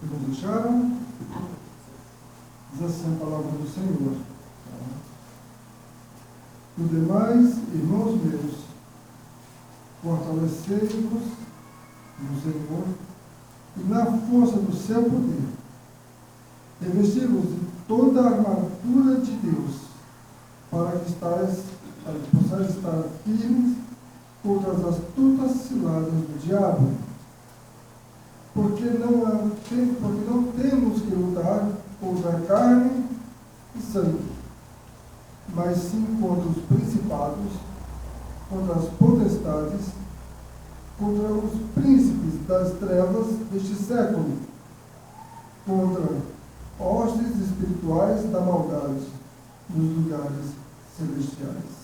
que nos deixaram. Diz assim a palavra do Senhor. No demais, irmãos meus, fortalecei-vos no Senhor e na força do seu poder. Revesti-vos de toda a armadura de Deus, para que possais estar firmes contra as astutas ciladas do diabo. Porque não temos que lutar contra a carne e sangue, mas sim contra os principados, contra as potestades, contra os príncipes das trevas deste século, contra hostes espirituais da maldade nos lugares celestiais.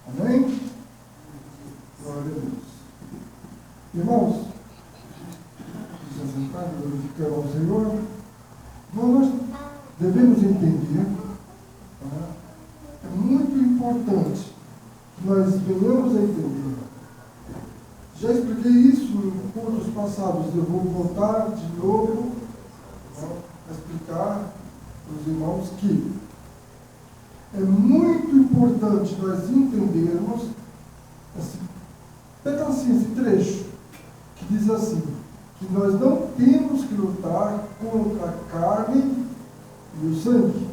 Amém? Glória a Deus. Irmãos, glorificar ao Senhor, nós devemos entender, é muito importante que nós venhamos a entender. Já expliquei isso em cursos passados, eu vou voltar de novo a explicar para os irmãos que é muito importante nós entendermos esse pedacinho, esse trecho, que diz assim, que nós não temos que lutar contra a carne e o sangue.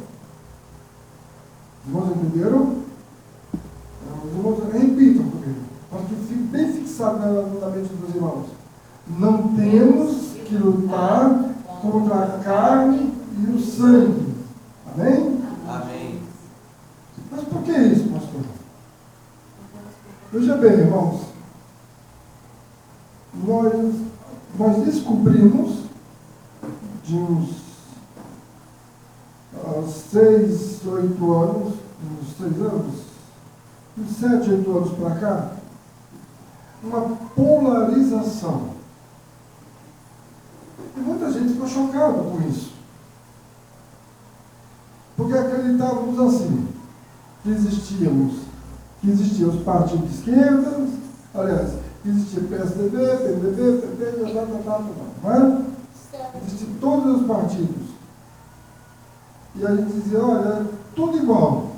Os irmãos entenderam? Os irmãos repitam comigo, para que fique bem fixado na mente dos irmãos. Não temos que lutar contra a carne e o sangue. Amém? Amém. Mas por que isso, pastor? Veja bem, irmãos, nós descobrimos de uns 6, 8 anos, uns 6 anos, uns 7, 8 anos para cá, uma polarização. E muita gente ficou chocada com isso. Porque acreditávamos assim, que existiam os partidos de esquerda, aliás, existia PSDB, PMDB, PP, não é? Existiam todos os partidos. E a gente dizia, olha, é tudo igual.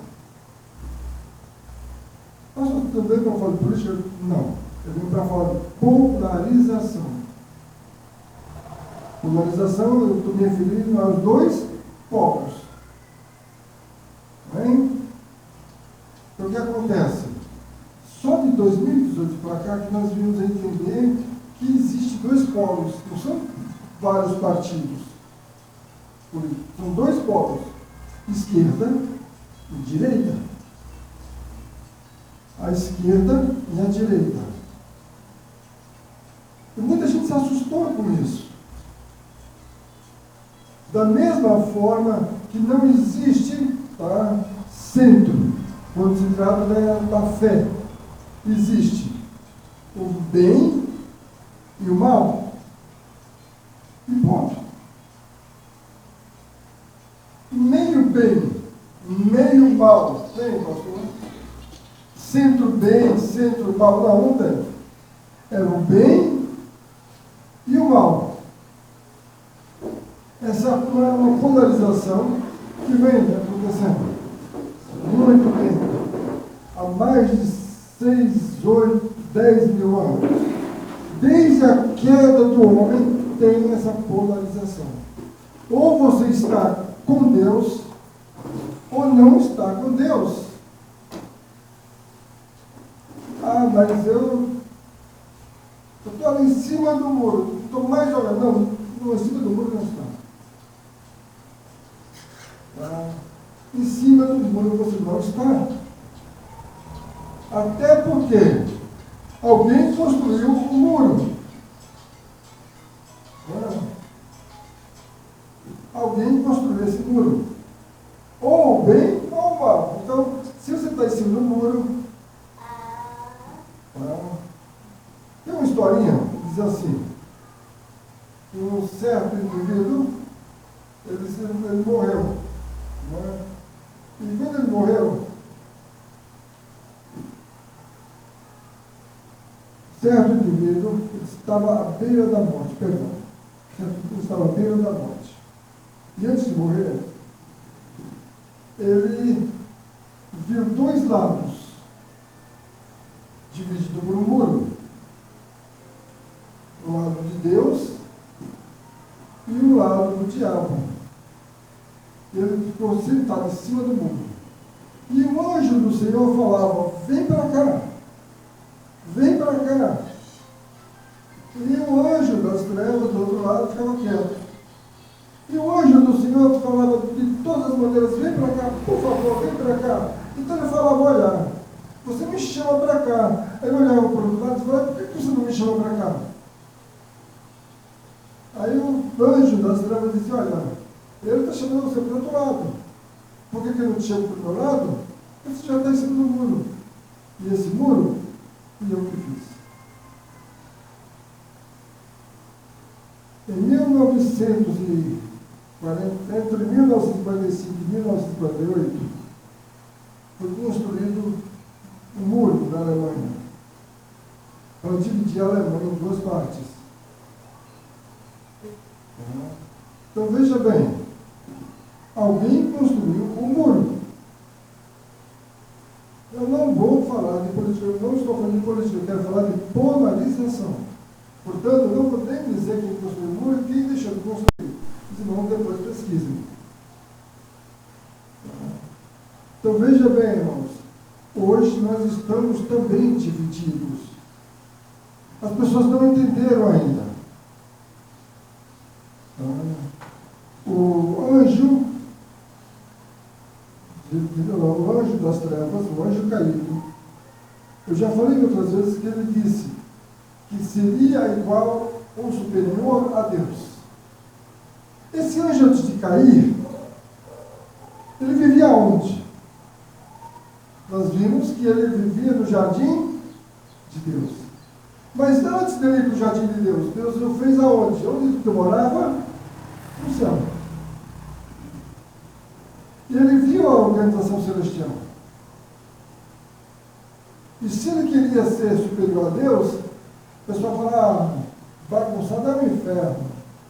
Nós também para falar de política? Não. Eu vim para falar de polarização. Polarização, eu estou me referindo aos dois polos. Bem? Então o que acontece? Só de 2018 para cá que nós vimos entender que existem dois polos, não são vários partidos. São dois polos, esquerda e direita. A esquerda e a direita. E muita gente se assustou com isso. Da mesma forma que não existe centro, quando se trata da fé. Existe o bem e o mal. E ponto. Meio bem, meio mal. Tem, pastor? Centro bem, centro mal. Não tem. É o bem e o mal. Essa é uma polarização que vem acontecendo muito tempo. Há mais de 6, 8, 10 mil anos. Desde a queda do homem tem essa polarização. Ou você está com Deus, ou não está com Deus. Ah, mas eu estou ali em cima do muro, estou mais jogando. Não, em cima do muro não está. Em cima do muro você não está. Até porque alguém construiu um muro. Alguém construiu esse muro. Ou o bem ou o mal. Então, se você está em cima do muro, tem uma historinha que diz assim, um certo indivíduo, ele morreu. E quando ele morreu, certo indivíduo estava à beira da morte, perdão. estava à beira da morte. E antes de morrer, ele viu dois lados divididos por um muro. O lado de Deus e o lado do diabo. Ele ficou sentado em cima do muro. E o anjo do Senhor falava: vem para cá, vem para cá. E o anjo das trevas do outro lado ficava quieto. E o anjo do Senhor falava de todas as maneiras: vem para cá, por favor, vem para cá. Então ele falava: olha, você me chama para cá. Aí eu olhava para o outro lado e falava: por que você não me chama para cá? Aí o anjo das trevas dizia: olha, ele está chamando você para o outro lado. Por que ele não te chama para o meu lado? Porque você já está em cima do muro. E esse muro, fui eu que fiz. Em 1940, entre 1945 e 1948, foi construído um muro na Alemanha, para dividir a Alemanha em duas partes. Então veja bem, alguém construiu um muro. Eu não vou falar de política, eu não estou falando de política, eu quero falar de polarização. Portanto, não podemos dizer quem construiu o muro e quem deixou de construir. Os irmãos depois pesquisem. Então veja bem, irmãos, hoje nós estamos também divididos. As pessoas não entenderam ainda. O anjo das trevas, o anjo caído, eu já falei outras vezes que ele disse que seria igual ou superior a Deus. Esse anjo, antes de cair, ele vivia onde? Nós vimos que ele vivia no jardim de Deus. Mas antes dele ir para o jardim de Deus, Deus o fez aonde? Onde ele morava? No céu. E ele viu a organização celestial. E se ele queria ser superior a Deus, o pessoal fala: bagunçado é o inferno.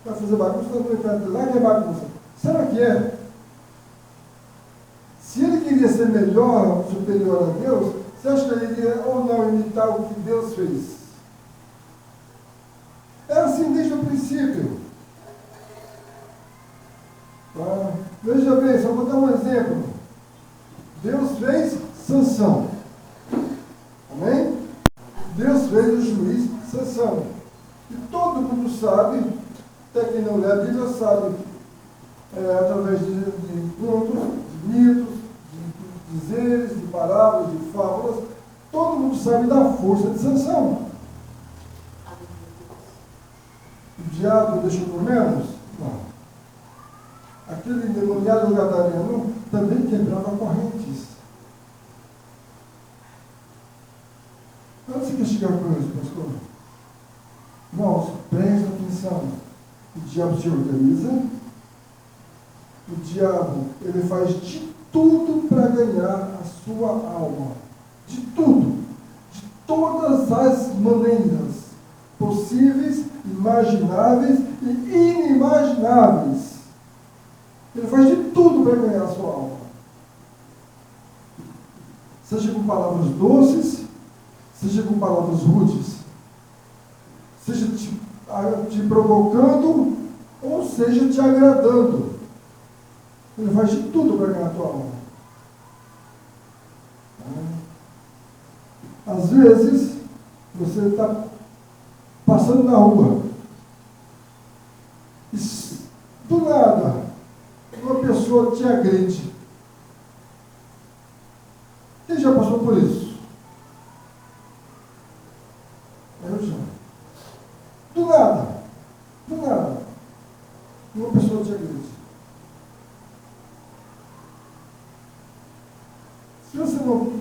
Vai fazer bagunça no inferno. Lá que é bagunça. Será que é? Se ele queria ser melhor, superior a Deus, você acha que ele iria ou não imitar o que Deus fez? Era assim desde o princípio. Veja bem, só vou dar um exemplo. Deus fez Sansão. Amém? Deus fez o juiz Sansão. E todo mundo sabe, até quem não lê a Bíblia sabe, através de contos, de mitos, de dizeres, de parábolas, de fábulas, todo mundo sabe da força de Sansão. O diabo deixou por menos? Não. Aquele endemoniado gadareno também quebrava correntes. Onde você quer chegar com isso, pastor? Irmãos, preste atenção. O diabo se organiza. O diabo, ele faz de tudo para ganhar a sua alma. De tudo. De todas as maneiras possíveis, imagináveis e inimagináveis. Ele faz de tudo para ganhar a sua alma. Seja com palavras doces, seja com palavras rudes, seja te provocando, ou seja te agradando. Ele faz de tudo para ganhar a tua alma. Às vezes, você está passando na rua, e do nada, uma pessoa te agride. Quem já passou por isso? Eu já. Do nada, uma pessoa te agride. Se você não,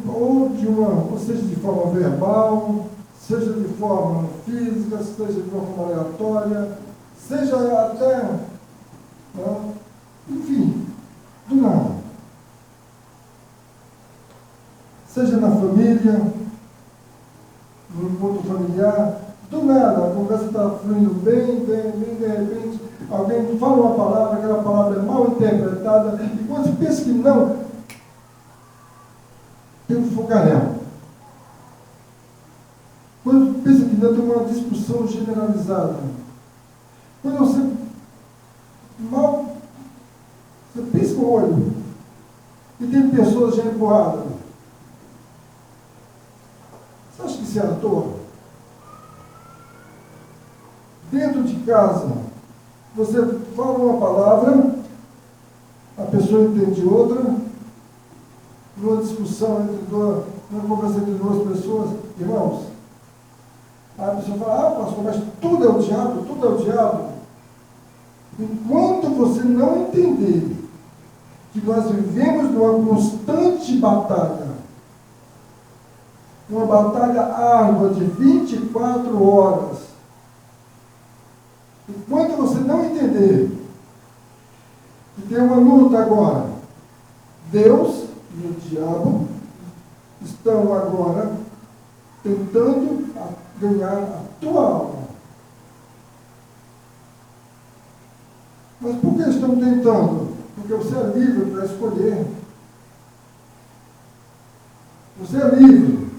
ou seja de forma verbal, seja de forma física, seja de forma aleatória, seja até, enfim, do nada. Seja na família, no encontro familiar, do nada, a conversa está fluindo bem, de repente, alguém fala uma palavra, aquela palavra é mal interpretada, e quando você pensa que não, tem um fogaréu. Quando pensa que não, tem uma discussão generalizada. Quando você pisca o olho e tem pessoas já empurradas, você acha que isso é à toa? Dentro de casa, você fala uma palavra, a pessoa entende outra, numa discussão numa conversa entre duas pessoas, irmãos, a pessoa fala, pastor, mas tudo é o diabo, tudo é o diabo. Enquanto você não entender que nós vivemos numa constante batalha, uma batalha árdua de 24 horas, enquanto você não entender que tem uma luta agora, Deus e o diabo estão agora tentando ganhar a tua alma. Mas por que estão tentando? Porque você é livre para escolher. Você é livre.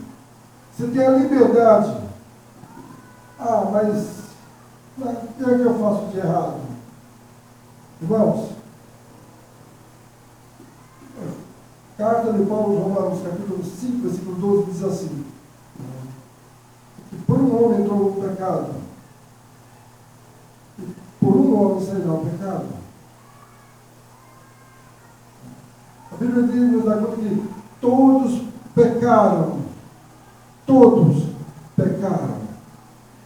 Você tem a liberdade. Mas o que é que eu faço de errado? Irmãos, carta de Paulo aos Romanos, capítulo 5, versículo 12, diz assim: que por um homem entrou o pecado, e por um homem sairá o pecado. A Bíblia diz, nos dá conta que todos pecaram,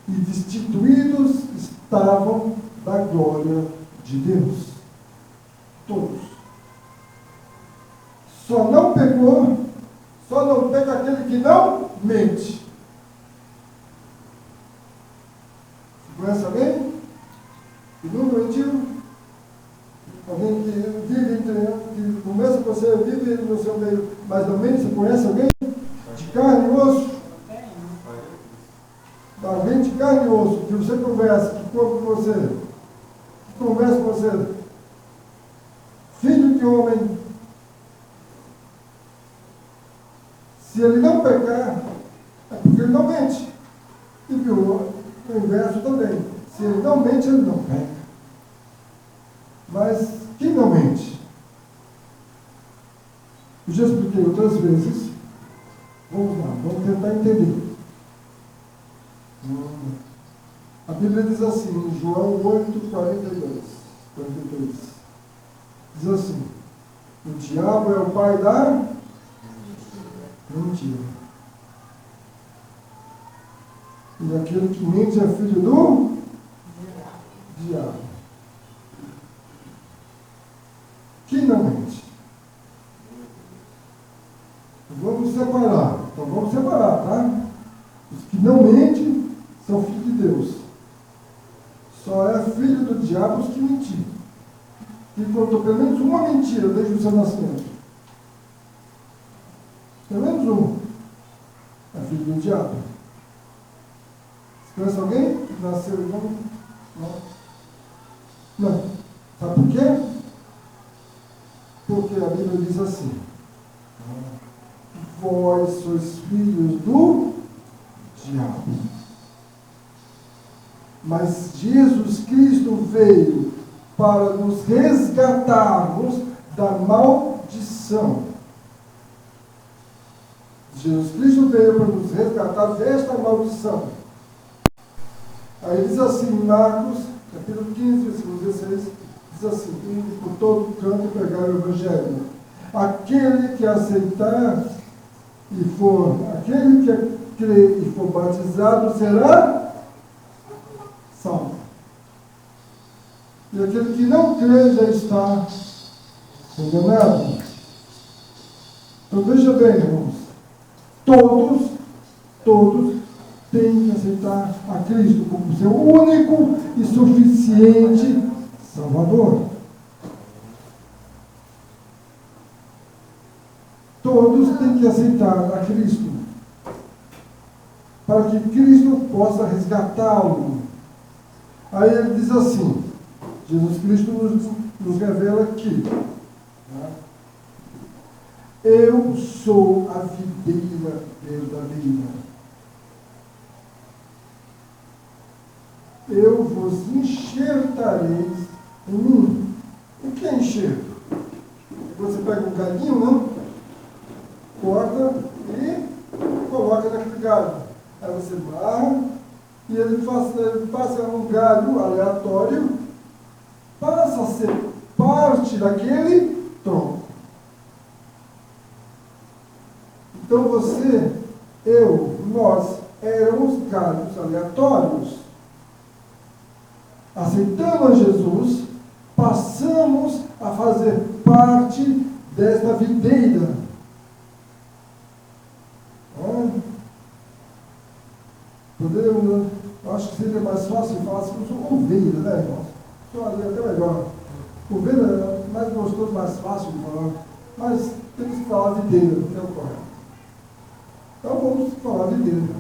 e destituídos estavam da glória de Deus. Todos. Só não peca aquele que não mente. Você conhece alguém que nunca mentiu? Alguém que que começa com você, vive no seu meio, mas não mente? Você conhece alguém? De carne e osso? Alguém de carne e osso, que você conversa, que come com você, que conversa com você. Filho de homem. Se ele não pecar, é porque ele não mente. E o inverso também. Se ele não mente, ele não peca. Mas quem não mente? Eu já expliquei outras vezes. Vamos lá, vamos tentar entender. A Bíblia diz assim, em João 8:42. Diz assim: o diabo é o pai da mentira. E aquele que mente é filho do diabo. Quem não mente? Vamos separar. Então vamos separar, tá? Os que não mentem são filhos de Deus. Só é filho do diabo os que mentiram. E contou pelo menos uma mentira desde o seu nascimento. Pelo menos uma. É filho do diabo. Você conhece alguém que nasceu igual? Não. Sabe por quê? Porque a Bíblia diz assim: vós sois filhos do diabo. Mas Jesus Cristo veio para nos resgatarmos da maldição. Jesus Cristo veio para nos resgatar desta maldição. Aí diz assim, em Marcos, capítulo 15, versículo 16, diz assim: indo por todo canto e pregar o Evangelho. Aquele que aceitar aquele que crer e for batizado será salvo. E aquele que não crê já está condenado. Então veja bem, irmãos, todos têm que aceitar a Cristo como seu único e suficiente Salvador. Todos têm que aceitar a Cristo, para que Cristo possa resgatá-lo. Aí ele diz assim, Jesus Cristo nos revela aqui. Tá? Eu sou a videira verdadeira. Eu vos enxertareis em mim. O que é enxerto? Você pega um galhinho, não? Corta e coloca naquele galho. Aí você barra e ele passa um galho aleatório, passa a ser parte daquele tronco. Então você, eu, nós éramos galhos aleatórios. Aceitando a Jesus, passamos a fazer parte desta videira. Podemos, eu acho que seria mais fácil falar assim, eu sou ovelha, né, irmãos? Sou ali até melhor. Ovelha é mais gostoso, mais fácil de falar, mas temos que falar videira, que é o correto. Então vamos falar videira.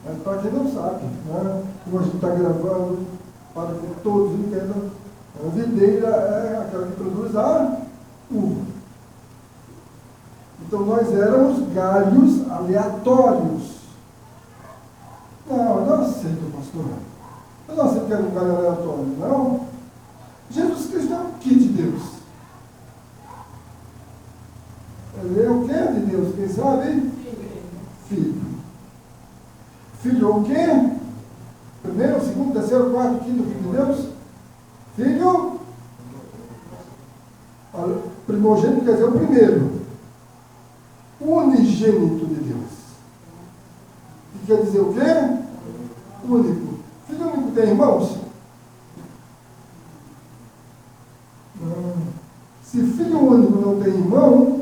Mas para quem não sabe, né, como a gente está gravando, para que todos entendam, a videira é aquela que produz a uva. Então nós éramos galhos aleatórios. Não, eu não aceito, pastor. Eu não aceito que era um galho aleatório, não. Jesus Cristo é o que de Deus? Ele é o que de Deus? Quem sabe? Filho. Filho é o quê? Primeiro, segundo, terceiro, quarto, quinto filho de Deus? Filho? Primogênito quer dizer o primeiro. Unigênito de Deus. Que quer dizer o quê? Único. Filho único tem irmãos? Não. Se filho único não tem irmão,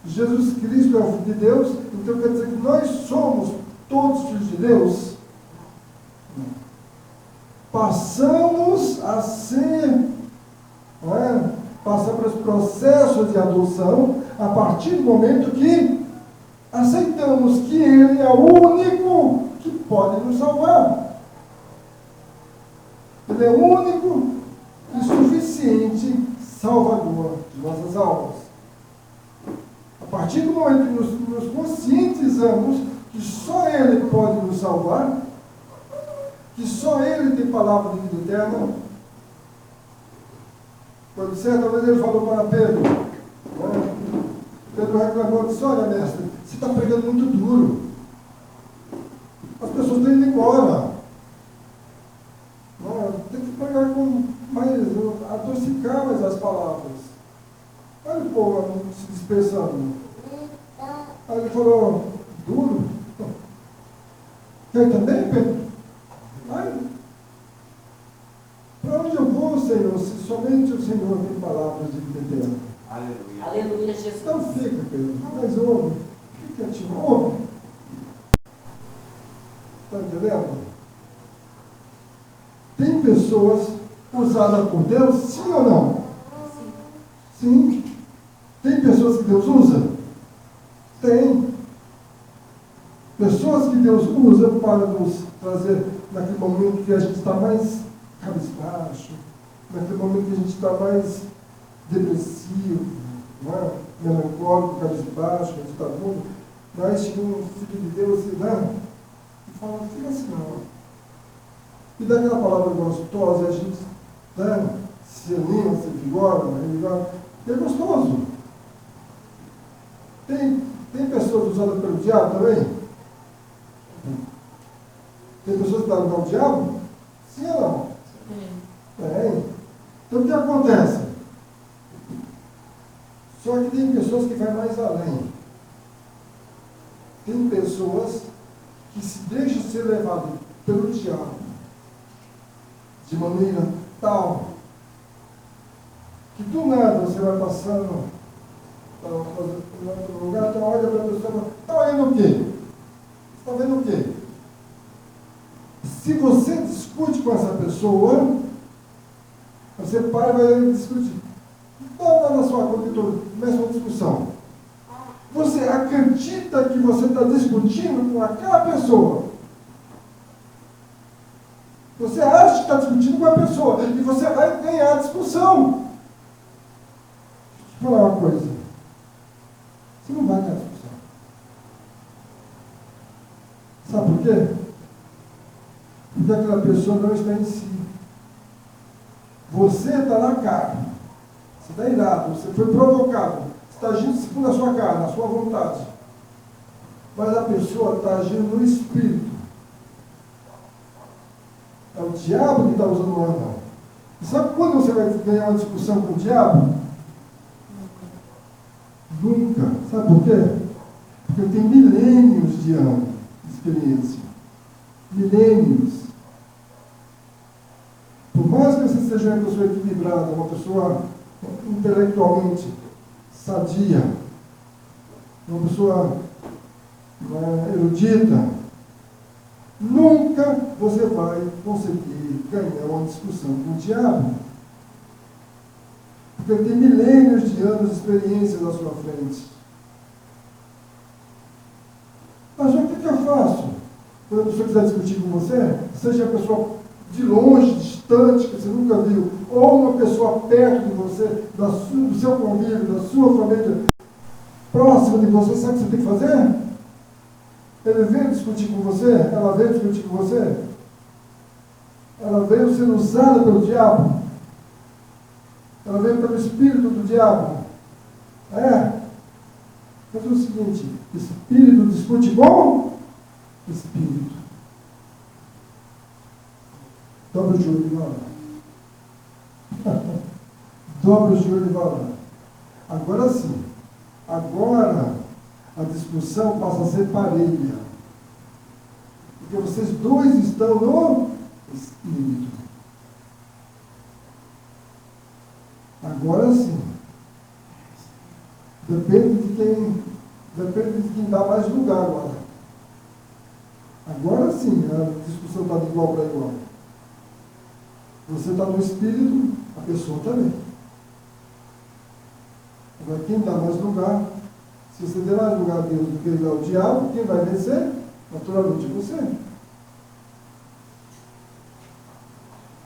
Jesus Cristo é o Filho de Deus, então quer dizer que nós somos todos filhos de Deus. Passamos a ser, passar pelos processos de adoção a partir do momento que aceitamos que Ele é o único que pode nos salvar. Ele é o único e suficiente salvador de nossas almas. A partir do momento que nos conscientizamos que só Ele pode nos salvar, que só Ele tem palavra de vida eterna. Quando certa vez ele falou para Pedro, Pedro reclamou, disse: olha, mestre, você está pregando muito duro. As pessoas estão indo embora. Tem que pregar com mais, adocicar mais as palavras. Olha o povo se dispersando. Aí ele falou: duro? Quer também, Pedro? Vai. Para onde eu vou, Senhor, se somente o Senhor tem palavras de vida eterna? Aleluia. Aleluia, Jesus. Então fica, Pedro, mas ouve. Fica quietinho, ouve. Está entendendo? Tem pessoas usadas por Deus, sim ou não? Sim. Tem pessoas que Deus usa? Tem. Pessoas que Deus usa para nos trazer naquele momento que a gente está mais cabisbaixo, naquele momento que a gente está mais depressivo, melancólico, cabisbaixo, agitador. Nós chega um filho de Deus e fala: fica assim não. E dá aquela palavra gostosa, a gente se anima, se vigora, e é gostoso. Tem pessoas usadas pelo diabo também? Tem pessoas que dão ao diabo? Sim ou não? Tem. Então o que acontece? Só que tem pessoas que vão mais além. Tem pessoas que se deixam ser levadas pelo diabo de maneira tal que do nada você vai passando em outro lugar, então olha para a pessoa e fala: está olhando o quê? Está vendo o quê? Se você discute com essa pessoa, você para e vai discutir. Não na sua conta toda, começa uma discussão. Você acredita que você está discutindo com aquela pessoa? Você acha que está discutindo com a pessoa e você vai ganhar a discussão. Deixa eu falar uma coisa. Você não vai ganhar a discussão. Sabe por quê? Porque aquela pessoa não está em si. Você está na carne. Você está irado, você foi provocado. Você está agindo segundo a sua carne, a sua vontade. Mas a pessoa está agindo no espírito. É o diabo que está usando o anão. E sabe quando você vai ganhar uma discussão com o diabo? Nunca. Sabe por quê? Porque tem milênios de anos de experiência. Milênios. Por mais que você seja uma pessoa equilibrada, uma pessoa intelectualmente sadia, uma pessoa erudita, nunca você vai conseguir ganhar uma discussão com o diabo. Porque ele tem milênios de anos de experiência na sua frente. Mas o que eu faço? Quando a pessoa quiser discutir com você, seja a pessoa de longe, distante, que você nunca viu, ou uma pessoa perto de você, do seu convívio, da sua família, próxima de você, sabe o que você tem que fazer? Ele veio discutir com você, ela veio discutir com você, ela veio sendo usada pelo diabo, ela veio pelo espírito do diabo. Mas é o seguinte, espírito discute com espírito. Dobra o joelho e vai lá. Dobra o joelho e vai lá. Agora sim. Agora a discussão passa a ser parelha. Porque vocês dois estão no espírito. Agora sim. Depende de quem dá mais lugar agora. Agora sim, a discussão está de igual para igual. Você está no espírito, a pessoa também. Agora, quem dá mais lugar, se você der mais lugar a Deus do que ao diabo, quem vai vencer? Naturalmente você.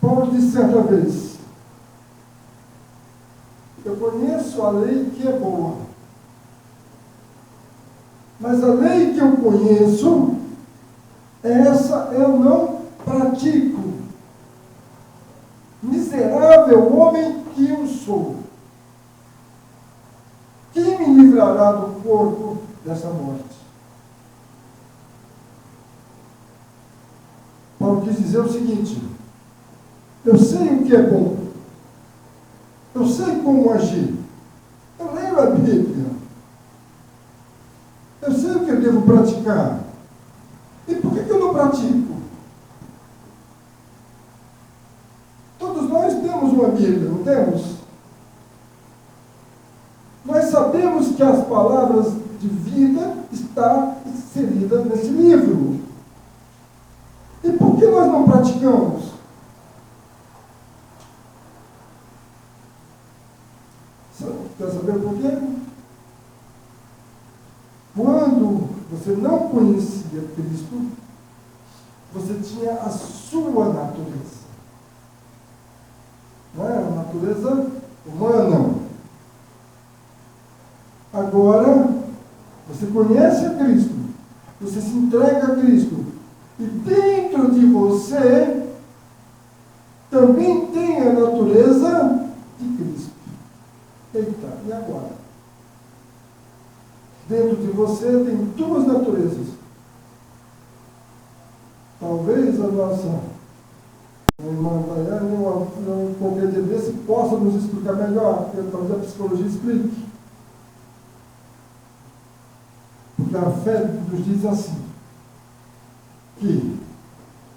Paulo disse certa vez: eu conheço a lei que é boa, mas a lei que eu conheço, essa eu não pratico. Miserável homem que eu sou. Quem me livrará do corpo dessa morte? Paulo quis dizer o seguinte: eu sei o que é bom, eu sei como agir, eu leio a Bíblia, eu sei o que eu devo praticar. E por que eu não pratico? Todos nós temos uma Bíblia, não temos? Nós sabemos que as palavras de vida estão inseridas nesse livro. E por que nós não praticamos? Quer saber por quê? Quando você não conhecia Cristo, você tinha a sua natureza. Não é? A natureza humana. Agora, você conhece a Cristo, você se entrega a Cristo, e dentro de você também tem a natureza de Cristo. Eita, e agora? Dentro de você tem duas naturezas. Talvez a nossa irmã Daiane, qualquer dia desse, possa nos explicar melhor, porque talvez a psicologia explique. Porque a fé nos diz assim, que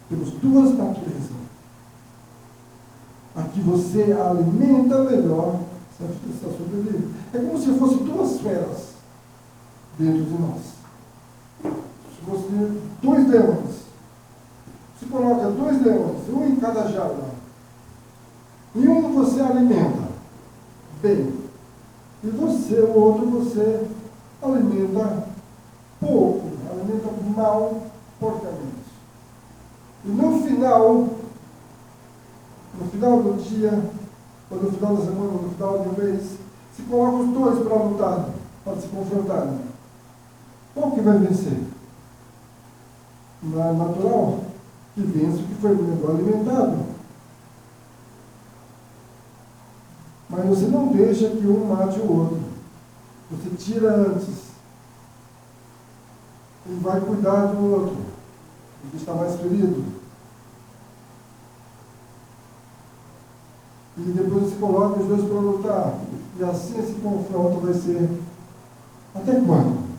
temos duas naturezas. A que você alimenta melhor, está sobreviver. É como se fossem duas feras dentro de nós. Se fosse dois leões. Você coloca dois leões, um em cada jaula. E um você alimenta bem. E você, o outro, você alimenta pouco, alimenta mal, porcamente. E no final, final do dia, ou no final da semana, ou no final de um mês, se coloca os dois para lutar, para se confrontarem. Qual que vai vencer? Não é natural que vença o que foi melhor alimentado. Mas você não deixa que um mate o outro. Você tira antes. E vai cuidar do outro, que está mais ferido. E depois você coloca os dois para lutar. E assim esse confronto vai ser. Até quando?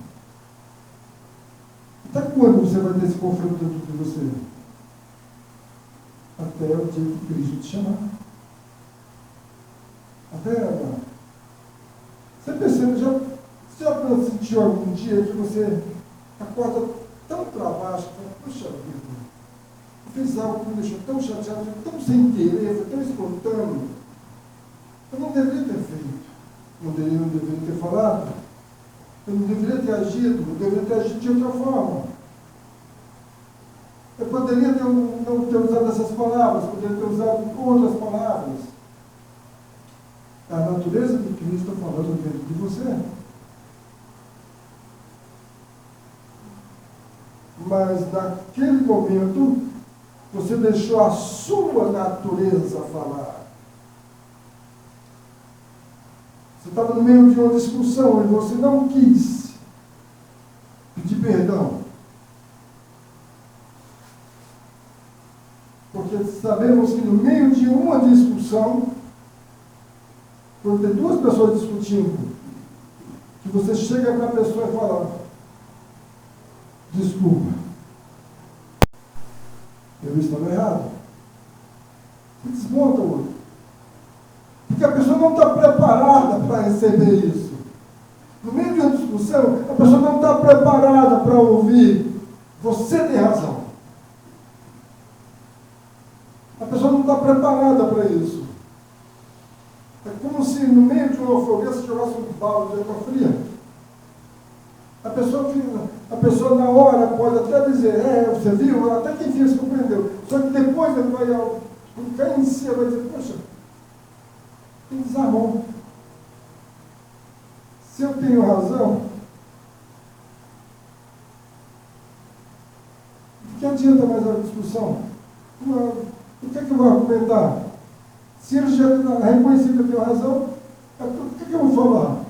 Até quando você vai ter esse confronto dentro de você? Até o dia que Cristo te chamar. Até agora. Você percebe, você já sentiu algum dia que você acorda tão para baixo, fala, puxa vida, eu fiz algo que me deixou tão chateado, tão sem querer, foi tão espontâneo. Eu não deveria ter feito, não deveria ter falado, eu não deveria ter agido, eu deveria ter agido de outra forma. Eu poderia não ter usado essas palavras, poderia ter usado outras palavras. É a natureza de Cristo falando dentro de você. Mas naquele momento, você deixou a sua natureza falar. Você estava no meio de uma discussão e você não quis pedir perdão. Porque sabemos que no meio de uma discussão, quando tem duas pessoas discutindo, que você chega para a pessoa e fala, desculpa, eu estava errado. Você desmonta o outro. Porque a pessoa não está preparada para receber isso. No meio de uma discussão, a pessoa não está preparada para ouvir. Você tem razão. A pessoa não está preparada para isso. É como se no meio de uma fogueira se jogasse um balde de água fria. A pessoa na hora pode até dizer, você viu, até quem viu se compreendeu. Só que depois ele vai, quando cai em si, vai dizer, poxa, ele desarmou. Se eu tenho razão, o que adianta mais a discussão? O que é que eu vou argumentar? Se ele já reconhecido que eu tenho razão, o que é que eu vou falar?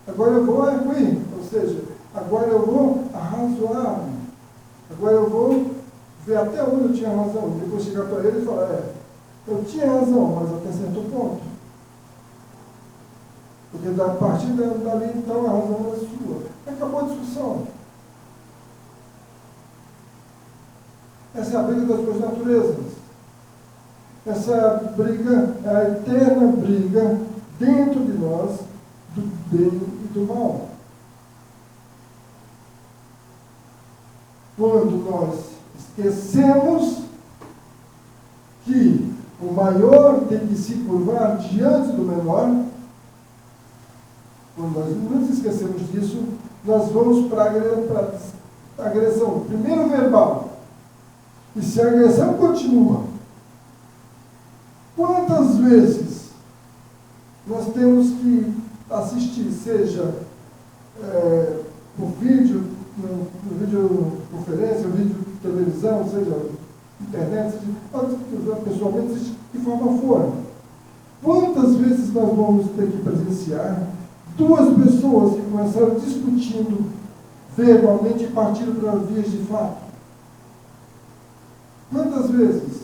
Agora eu vou arguir, ou seja, agora eu vou arrazoar, agora eu vou ver até onde eu tinha razão, depois chegar para ele e falar, eu tinha razão, mas até certo ponto. Porque a partir dali, então, a razão é sua. Acabou a discussão. Essa é a briga das duas naturezas. Essa briga é a eterna briga dentro de nós do bem e do mal. Quando nós esquecemos que o maior tem que se curvar diante do menor, quando nós nos esquecemos disso, nós vamos para a agressão, primeiro verbal. E se a agressão continua, quantas vezes nós temos que assistir, seja por vídeo, no videoconferência, vídeo televisão, seja internet, seja pessoalmente, de forma fora. Quantas vezes nós vamos ter que presenciar duas pessoas que começaram discutindo verbalmente e partiram para vias de fato? Quantas vezes?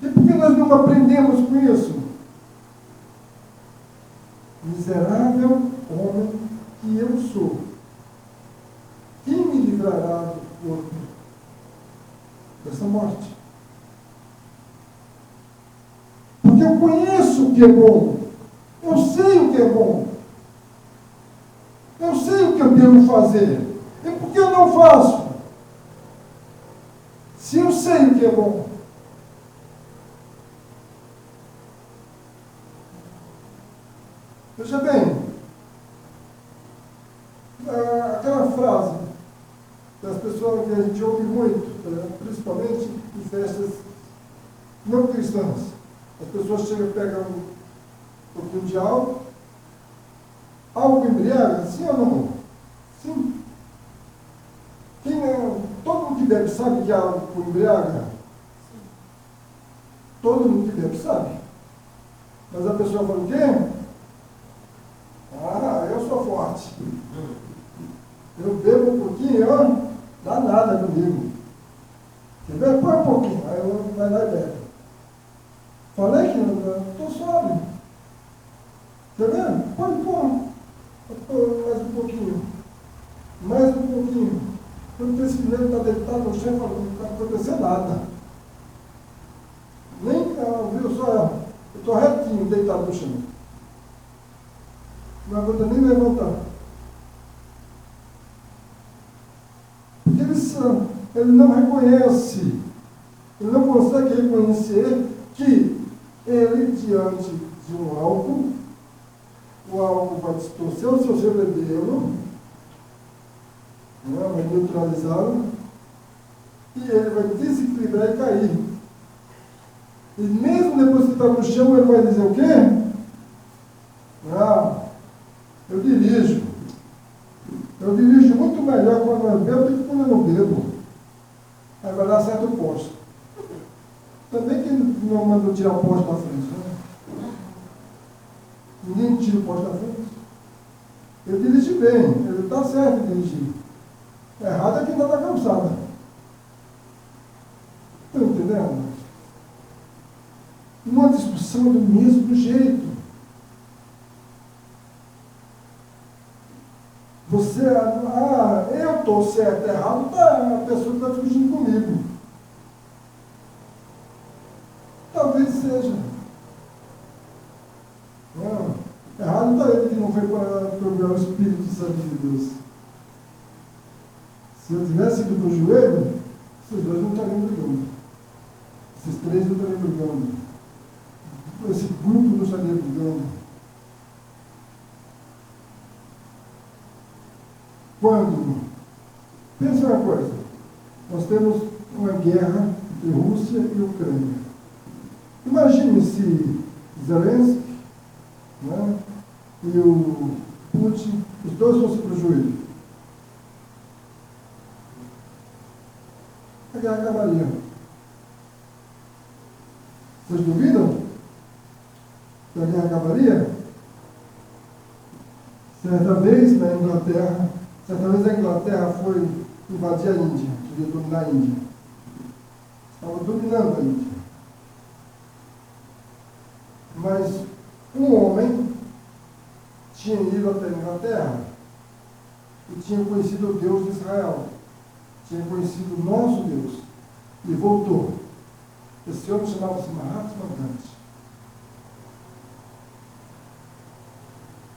E por que nós não aprendemos com isso? Miserável homem que eu sou, quem me livrará do corpo dessa morte? Porque eu conheço o que é bom, eu sei o que é bom, eu sei o que eu devo fazer, e por que eu não faço? Se eu sei o que é bom. Veja bem, aquela frase das pessoas que a gente ouve muito, principalmente em festas não cristãs. As pessoas chegam e pegam um pouquinho de álcool. Álcool embriaga? Sim ou não? Sim. Todo mundo que bebe sabe que álcool embriaga? Todo mundo que bebe sabe. Mas a pessoa fala o quê? Ah, eu sou forte. Eu bebo um pouquinho, ó, dá nada comigo. Quer ver? Põe um pouquinho. Aí eu vai lá e bebe. Falei que eu estou sóbrio. Tá vendo? Põe. Mais um pouquinho. Mais um pouquinho. Quando o primeiro está deitado no chão, não está acontecendo nada. Nem, viu só, eu estou retinho, deitado no chão. Não aguenta nem levantar. Porque ele não reconhece, ele não consegue reconhecer que ele, diante de um álcool, o álcool vai distorcer o seu cerebelo, vai neutralizá-lo, e ele vai desequilibrar e cair. E mesmo depois que está no chão, ele vai dizer o quê? Eu dirijo. Eu dirijo muito melhor quando eu bebo do que quando eu não bebo. Aí vai dar certo posto. Também que não mandou tirar o posto da frente, né? Ninguém tira o posto da frente. Eu dirijo bem, ele está certo em dirigir. Errado é quem está na calçada. Estão entendendo? Uma discussão do mesmo jeito. Você, eu estou certo, errado, a pessoa está fugindo comigo. Talvez seja. Não, errado está ele que não foi para procurar o Espírito Santo de Deus. Se eu tivesse ido para o joelho, esses dois não estariam brigando. Esses três não estariam brigando. Esse grupo não estaria brigando. Quando? Pensa uma coisa. Nós temos uma guerra entre Rússia e Ucrânia. Imagine se Zelensky, né, e o Putin, os dois fossem para o joelho. A guerra acabaria. Vocês duvidam que a guerra acabaria? Certa vez a Inglaterra foi invadir a Índia, queria dominar a Índia. Estava dominando a Índia. Mas um homem tinha ido até a Inglaterra e tinha conhecido o Deus de Israel, tinha conhecido o nosso Deus, e voltou. Esse homem chamava-se Mahatma Gandhi.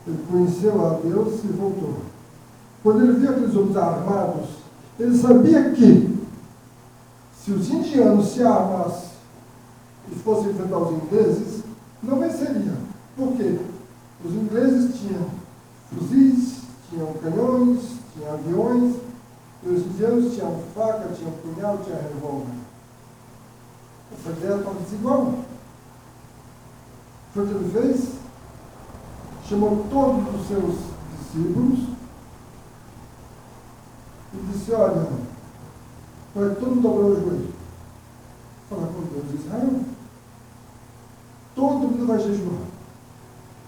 Ele conheceu a Deus e voltou. Quando ele viu aqueles homens armados, ele sabia que, se os indianos se armassem e fossem enfrentar os ingleses, não venceria. Por quê? Os ingleses tinham fuzis, tinham canhões, tinham aviões, e os indianos tinham faca, tinham punhal, tinham revólver. Essa guerra estava desigual. Foi o que ele fez? Chamou todos os seus discípulos e disse: olha, vai todo mundo dobrar o joelho. Falar com Deus de Israel. Todo mundo vai jejuar.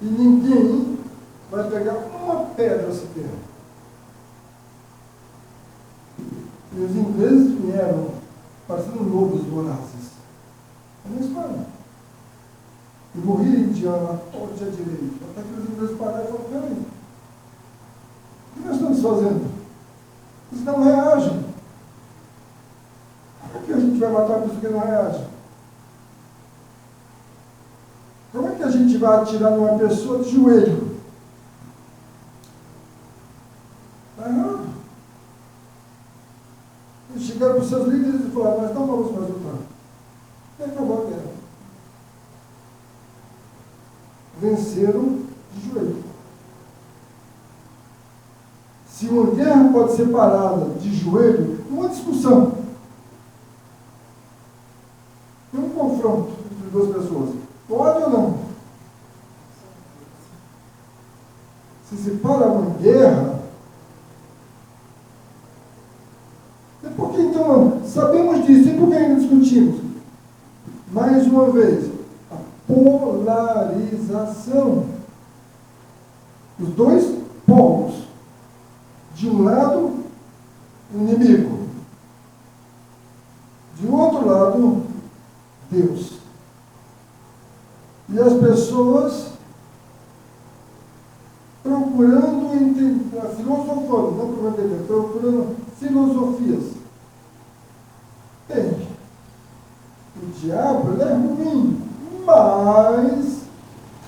E ninguém vai pegar uma pedra sequer. E os ingleses vieram parecendo lobos vorazes. É na Espanha. E morria indiano a torta e a direita. Até que os ingleses pararam e falaram: peraí, o que nós estamos fazendo? Eles não reagem. Por que a gente vai matar a pessoa que não reage? Como é que a gente vai atirar numa pessoa de joelho? Está errado. Eles chegaram para os seus líderes e falaram: nós não vamos mais lutar. E acabou a guerra. Venceram de joelho. Se uma guerra pode ser parada de joelho, uma discussão, um confronto. duas pessoas. Pode ou não? Se para uma guerra, e por que então sabemos disso? E por que ainda discutimos? Mais uma vez, a polarização. Os dois polos. De um lado, o inimigo. De outro lado, Deus. E as pessoas procurando entender, filosofando, não procurando entender, procurando filosofias. Tem. O diabo, ele é ruim, mas...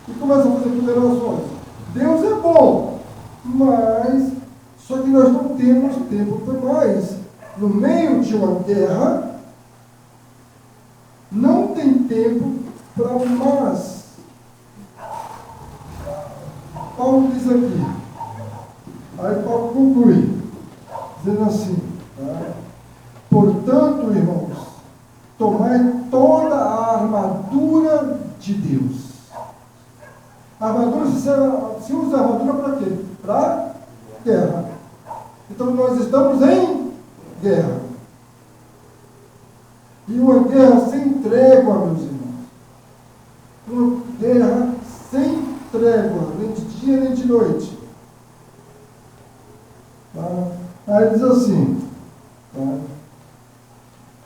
E começa a fazer ponderações. Deus é bom, mas... Só que nós não temos tempo para mais. No meio de uma guerra, não tem tempo para mais. Paulo diz aqui, aí Paulo conclui, dizendo assim, tá? Portanto, irmãos, tomai toda a armadura de Deus. A armadura, se usa a armadura para quê? Para guerra. Então nós estamos em guerra. E uma guerra sem trégua, meus irmãos. Uma guerra sem trégua, nem de dia nem de noite. Tá? Aí diz assim, tá?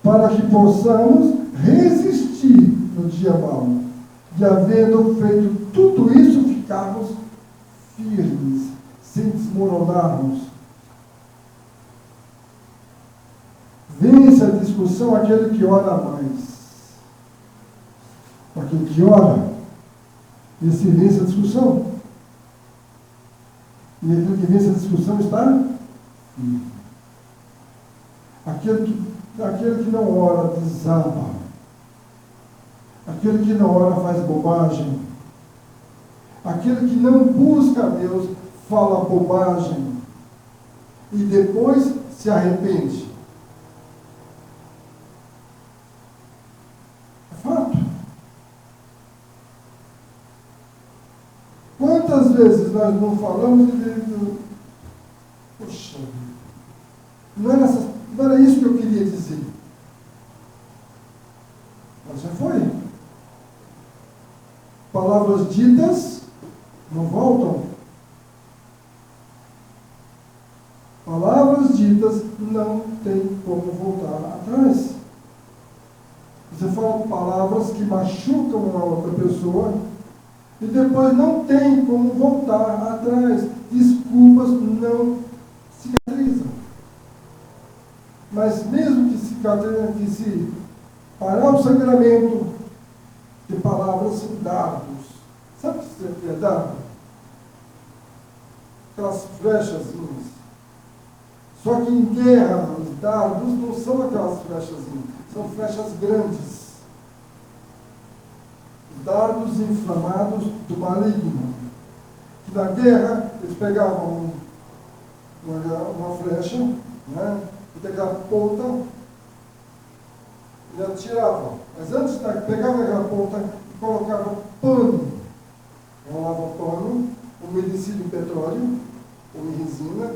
Para que possamos resistir no dia mau, e havendo feito tudo isso, ficarmos firmes, sem desmoronarmos. Vence a discussão aquele que ora mais. Aquele que ora, esse vence a discussão. E aquele que vence a discussão está firme. Aquele que não ora desaba. Aquele que não ora faz bobagem. Aquele que não busca a Deus fala bobagem. E depois se arrepende. É fato. Quantas vezes nós não falamos de... Poxa, não era isso que eu queria dizer. Mas já foi. Palavras ditas não voltam. Palavras ditas não tem como voltar atrás. Você fala palavras que machucam uma outra pessoa e depois não tem como voltar atrás. Desculpas não cicatrizam. Mas mesmo que cicatrizam, que se parar o sangramento, de palavras são dardos. Sabe o que é dardo? Aquelas flechazinhas. Só que em guerra, os dardos não são aquelas flechazinhas, são flechas grandes. Os dardos inflamados do maligno. Que na guerra, eles pegavam uma flecha, né, e pegavam a ponta e atiravam. Mas antes de pegar aquela ponta e colocava pano, enrolava pano, umedecido em petróleo, ou em resina,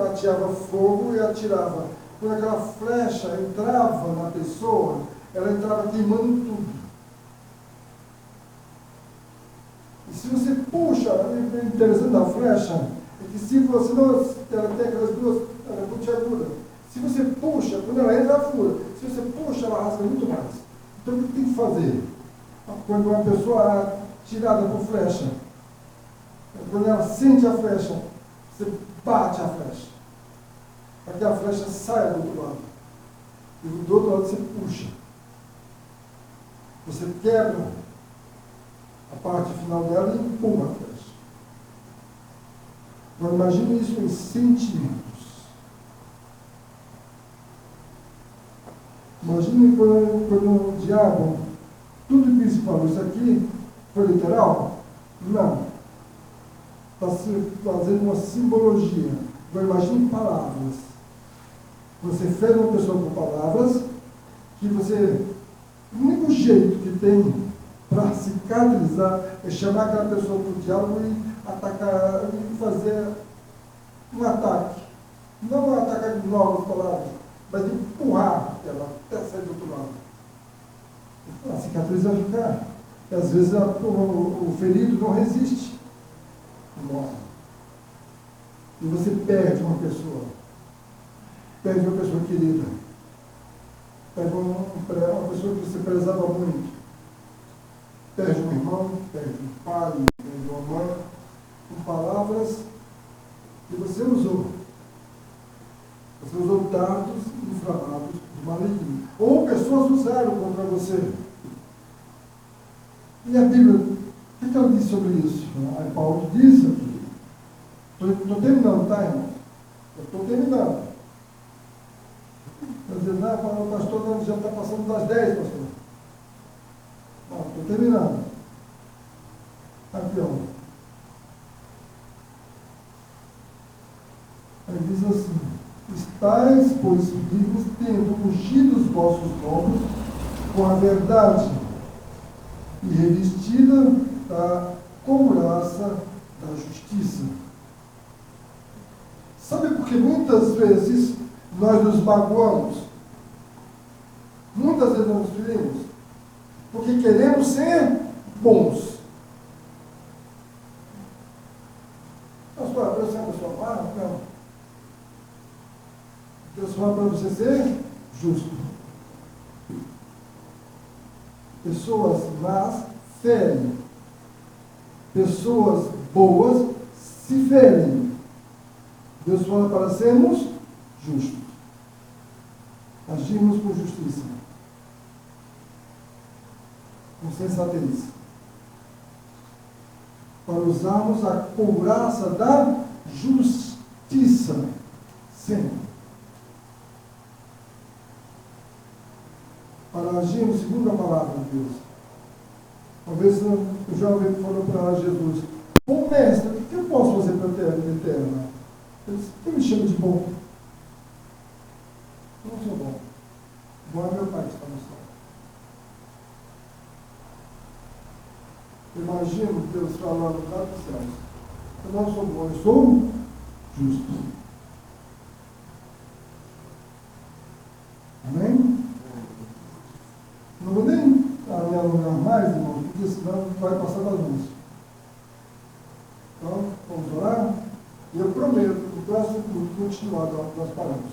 atirava fogo e atirava. Quando aquela flecha entrava na pessoa, ela entrava queimando tudo. E se você puxa, o interessante da flecha é que se você não, ela tem aquelas duas, ela é pontiaguda. Se você puxa, quando ela entra, ela fura. Se você puxa, ela rasga muito mais. Então o que tem que fazer? Quando uma pessoa é tirada por flecha, quando ela sente a flecha, você bate a flecha, para que a flecha saia do outro lado. E do outro lado você puxa. Você quebra a parte final dela e empurra a flecha. Agora imagine isso em sentimentos. Imagine quando o diabo, tudo que se falou, isso aqui foi literal? Não. Está se fazendo uma simbologia. Agora imagine palavras. Você fere uma pessoa com palavras que você O único jeito que tem para cicatrizar é chamar aquela pessoa para o diálogo e atacar, e fazer um ataque. Não atacar de novas palavras, mas empurrar ela até sair do outro lado. A cicatriz vai ficar. E às vezes o ferido não resiste. Morre. E você perde uma pessoa. Perde uma pessoa querida. Perde uma pessoa que você prezava muito. Perde um irmão, perde um pai, perde uma mãe, com palavras que você usou. Você usou dardos inflamados do maligno. Ou pessoas usaram contra você. E a Bíblia, o que ela diz sobre isso? Aí Paulo diz aqui. Estou terminando, tá, irmão? Eu estou terminando. Está dizendo, o pastor já está passando das 10, pastor. Não, estou terminando. Aqui, ó. Aí diz assim: estáis, pois, vivos, tendo ungido os vossos lombos com a verdade e revestida da couraça da justiça. Sabe por que muitas vezes nós nos magoamos? Muitas vezes nós nos ferimos? Porque queremos ser bons. Pastor, eu sou uma pessoa má? Não. Deus fala para você ser justo. Pessoas más ferem. Pessoas boas se ferem. Deus fala para sermos justos. Agirmos com justiça. Com sensatez. Para usarmos a couraça da justiça. Sempre. Para agirmos segundo a palavra de Deus. Uma vez o jovem falou para Jesus: bom mestre, o que eu posso fazer para ter a vida eterna? Ele disse: por que me chama de bom? Eu não sou bom. Bom é meu Pai que está no céu. Imagino Deus falando lá dos céus: eu não sou bom, eu sou justo. Amém? Não vou nem me alongar mais, irmão, porque senão vai passar das luzes. Então, vamos orar? E eu prometo, no próximo culto, continuar da onde nós paramos.